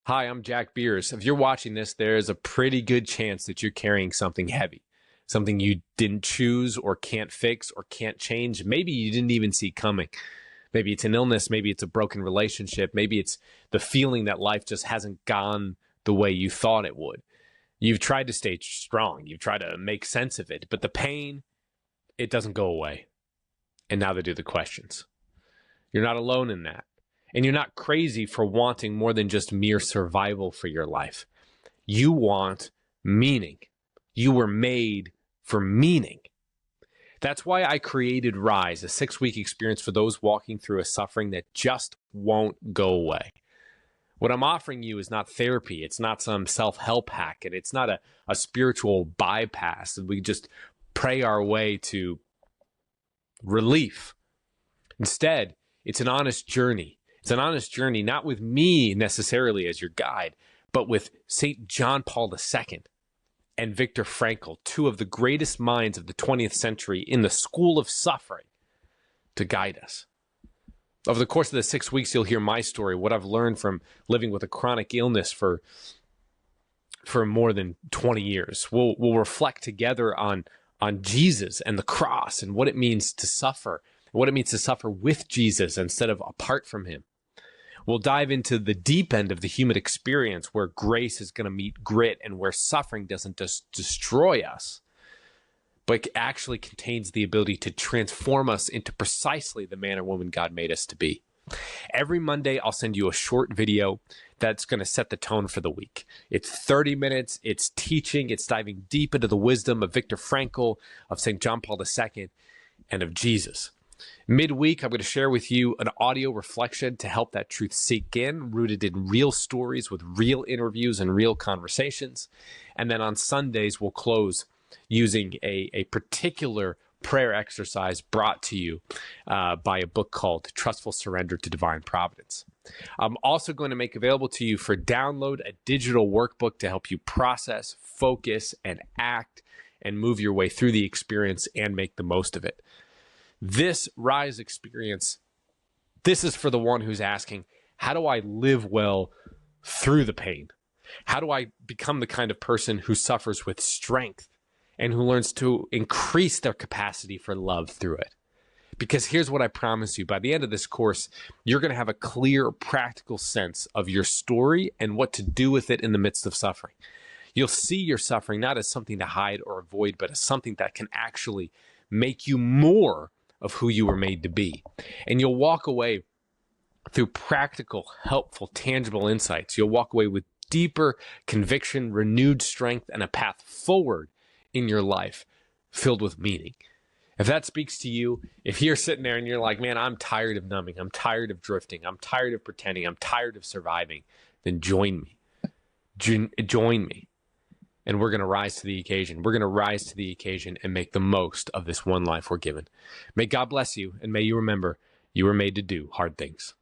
Hi, I'm Jack Beers. If you're watching this, there's a pretty good chance that you're carrying something heavy, something you didn't choose or can't fix or can't change. Maybe you didn't even see coming. Maybe it's an illness. Maybe it's a broken relationship. Maybe it's the feeling that life just hasn't gone the way you thought it would. You've tried to stay strong. You've tried to make sense of it, but the pain, it doesn't go away. And neither do the questions. You're not alone in that. And you're not crazy for wanting more than just mere survival for your life. You want meaning. You were made for meaning. That's why I created Rise, a 6-week experience for those walking through a suffering that just won't go away. What I'm offering you is not therapy. It's not some self-help hack. And it's not a spiritual bypass. We just pray our way to relief. Instead, it's an honest journey. It's an honest journey, not with me necessarily as your guide, but with St. John Paul II and Viktor Frankl, two of the greatest minds of the 20th century in the school of suffering, to guide us. Over the course of the 6 weeks, you'll hear my story, what I've learned from living with a chronic illness for more than 20 years. We'll reflect together on Jesus and the cross and what it means to suffer, what it means to suffer with Jesus instead of apart from him. We'll dive into the deep end of the human experience where grace is going to meet grit and where suffering doesn't just destroy us, but actually contains the ability to transform us into precisely the man or woman God made us to be. Every Monday, I'll send you a short video that's going to set the tone for the week. It's 30 minutes. It's teaching. It's diving deep into the wisdom of Viktor Frankl, of St. John Paul II, and of Jesus. Midweek, I'm going to share with you an audio reflection to help that truth sink in, rooted in real stories with real interviews and real conversations. And then on Sundays, we'll close using a particular prayer exercise brought to you by a book called Trustful Surrender to Divine Providence. I'm also going to make available to you for download a digital workbook to help you process, focus, and act and move your way through the experience and make the most of it. This Rise experience, this is for the one who's asking, how do I live well through the pain? How do I become the kind of person who suffers with strength and who learns to increase their capacity for love through it? Because here's what I promise you. By the end of this course, you're going to have a clear, practical sense of your story and what to do with it in the midst of suffering. You'll see your suffering not as something to hide or avoid, but as something that can actually make you more of who you were made to be. And you'll walk away through practical, helpful, tangible insights. You'll walk away with deeper conviction, renewed strength, and a path forward in your life filled with meaning. If that speaks to you, if you're sitting there and you're like, man, I'm tired of numbing, I'm tired of drifting, I'm tired of pretending, I'm tired of surviving, then join me. Join me. And we're going to rise to the occasion. We're going to rise to the occasion and make the most of this one life we're given. May God bless you, and may you remember you were made to do hard things.